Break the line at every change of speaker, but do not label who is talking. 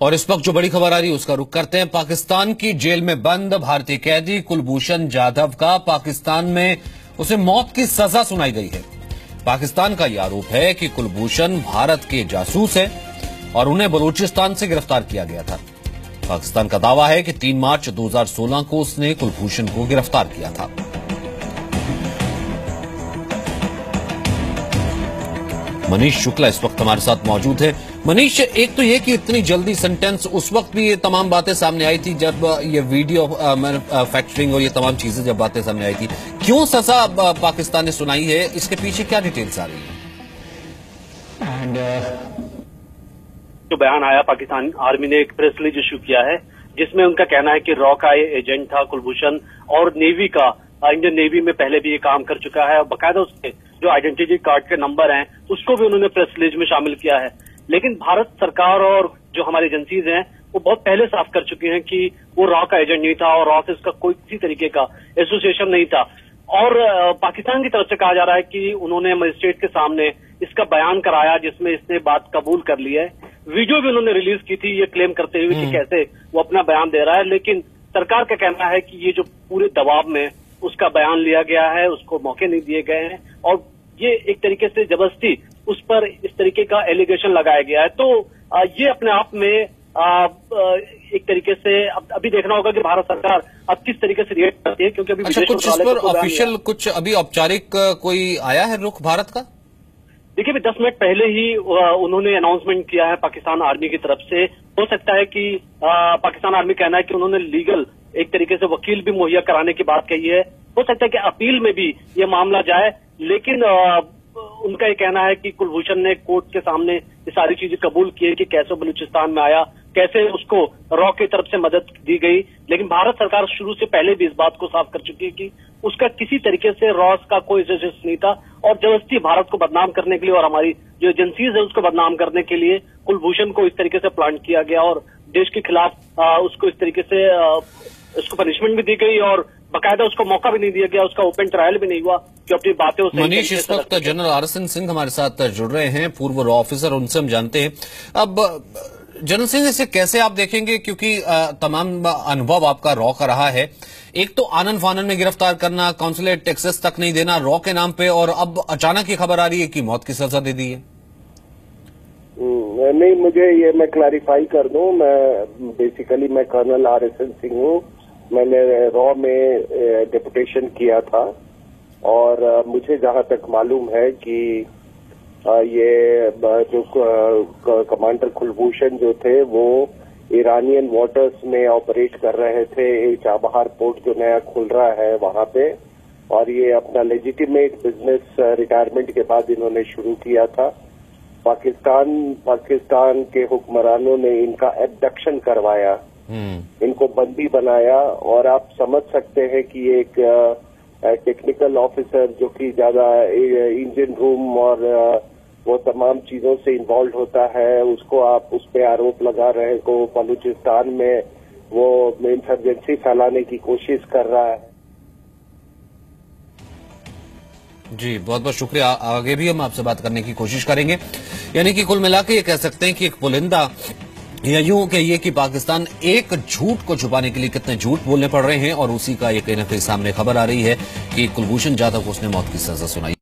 और इस वक्त जो बड़ी खबर आ रही है उसका रुख करते हैं। पाकिस्तान की जेल में बंद भारतीय कैदी कुलभूषण जाधव का पाकिस्तान में उसे मौत की सजा सुनाई गई है। पाकिस्तान का यह आरोप है कि कुलभूषण भारत के जासूस है और उन्हें बलूचिस्तान से गिरफ्तार किया गया था। पाकिस्तान का दावा है कि 3 मार्च 2016 को उसने कुलभूषण को गिरफ्तार किया था। मनीष शुक्ला इस वक्त हमारे साथ मौजूद है। मनीष, एक तो ये कि इतनी जल्दी सेंटेंस, उस वक्त भी ये तमाम बातें सामने आई थी जब ये वीडियो मैन्युफैक्चरिंग और ये तमाम चीजें जब बातें सामने आई थी, क्यों सजा पाकिस्तान ने सुनाई है, इसके पीछे क्या डिटेल्स आ रही है?
जो बयान आया, पाकिस्तान आर्मी ने एक प्रेस रिलीज इशू किया है जिसमें उनका कहना है कि रॉ का एजेंट था कुलभूषण और नेवी का, इंडियन नेवी में पहले भी ये काम कर चुका है और बाकायदा उसके जो आइडेंटिटी कार्ड के नंबर हैं उसको भी उन्होंने प्रेस रिलीज में शामिल किया है। लेकिन भारत सरकार और जो हमारी एजेंसीज हैं वो बहुत पहले साफ कर चुकी हैं कि वो रॉ का एजेंट नहीं था और रॉ से इसका कोई किसी तरीके का एसोसिएशन नहीं था। और पाकिस्तान की तरफ से कहा जा रहा है कि उन्होंने मजिस्ट्रेट के सामने इसका बयान कराया जिसमें इसने बात कबूल कर ली है। वीडियो भी उन्होंने रिलीज की थी ये क्लेम करते हुए कि कैसे वो अपना बयान दे रहा है, लेकिन सरकार का कहना है कि ये जो पूरे दबाव में उसका बयान लिया गया है, उसको मौके नहीं दिए गए हैं और ये एक तरीके से जबरदस्ती उस पर इस तरीके का एलिगेशन लगाया गया है। तो ये अपने आप में एक तरीके से अभी देखना होगा कि भारत सरकार अब किस तरीके से रिएक्ट करती है, क्योंकि अभी
कुछ इस पर ऑफिशियल, कुछ अभी औपचारिक कोई आया है रुख भारत का?
देखिए, 10 मिनट पहले ही उन्होंने अनाउंसमेंट किया है पाकिस्तान आर्मी की तरफ से। हो सकता है कि पाकिस्तान आर्मी कहना है कि उन्होंने लीगल एक तरीके से वकील भी मुहैया कराने की बात कही है। हो सकता है कि अपील में भी ये मामला जाए, लेकिन उनका ये कहना है कि कुलभूषण ने कोर्ट के सामने ये सारी चीजें कबूल की है कि कैसे बलूचिस्तान में आया, कैसे उसको रॉ की तरफ से मदद दी गई। लेकिन भारत सरकार शुरू से पहले भी इस बात को साफ कर चुकी है कि उसका किसी तरीके से रॉ का कोई एसोसिएशन नहीं था और जबरदस्ती भारत को बदनाम करने के लिए और हमारी जो एजेंसीज है उसको बदनाम करने के लिए कुलभूषण को इस तरीके से प्लांट किया गया और देश के खिलाफ उसको इस तरीके से उसको पनिशमेंट भी दी गई और बाकायदा उसको मौका भी नहीं दिया गया, उसका ओपन ट्रायल भी नहीं हुआ कि अपनी बातें उसे।
मनीष, इस वक्त जनरल RSN सिंह हमारे साथ जुड़ रहे हैं, पूर्व रॉ ऑफिसर, उनसे हम जानते हैं। अब जनरल सिंह, इसे कैसे आप देखेंगे, क्योंकि तमाम अनुभव आपका रॉ का रहा है। एक तो आनन फानन में गिरफ्तार करना, काउंसुलेट एक्सेस तक नहीं देना रॉ के नाम पे, और अब अचानक ये खबर आ रही है कि मौत की सजा दे दी है।
नहीं, मुझे ये मैं क्लैरिफाई कर दूं, मैं कर्नल RSN सिंह हूँ। मैंने रॉ में डेपुटेशन किया था और मुझे जहां तक मालूम है कि ये जो कमांडर कुलभूषण जो थे वो ईरानियन वाटर्स में ऑपरेट कर रहे थे, एक चाबहार पोर्ट जो नया खुल रहा है वहां पे, और ये अपना लेजिटिमेट बिजनेस रिटायरमेंट के बाद इन्होंने शुरू किया था। पाकिस्तान के हुक्मरानों ने इनका एब्डक्शन करवाया, इनको बंदी बनाया, और आप समझ सकते हैं कि एक टेक्निकल ऑफिसर जो कि ज्यादा इंजन रूम और वो तमाम चीजों से इन्वॉल्व होता है, उसको आप उस पे आरोप लगा रहे को बलूचिस्तान में वो इंसर्जेंसी फैलाने की कोशिश कर रहा है।
जी, बहुत बहुत शुक्रिया। आगे भी हम आपसे बात करने की कोशिश करेंगे। यानी कि कुल मिलाकर ये कह सकते हैं कि एक पुलिंदा, या यूं कहिए कि पाकिस्तान एक झूठ को छुपाने के लिए कितने झूठ बोलने पड़ रहे हैं, और उसी का ये कहीं ना कहीं सामने खबर आ रही है कि कुलभूषण जाधव को उसने मौत की सजा सुनाई।